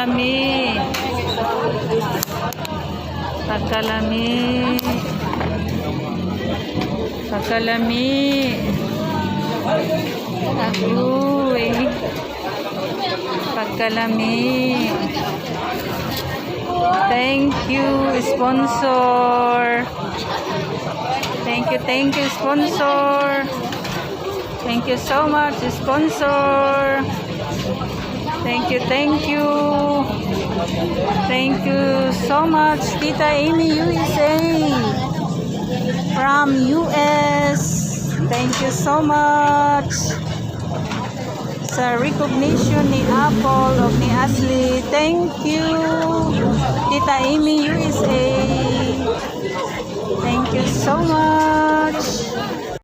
Pagkalami. Pagkalami. Pagkalami. Agoy. Pagkalami. Thank you, sponsor. Thank you, sponsor. Thank you so much, sponsor. Thank you. Thank you so much, Tita Amy USA. From US. Thank you so much sa recognition ni Apple of ni Ashley. Thank you, Tita Amy USA. Thank you so much.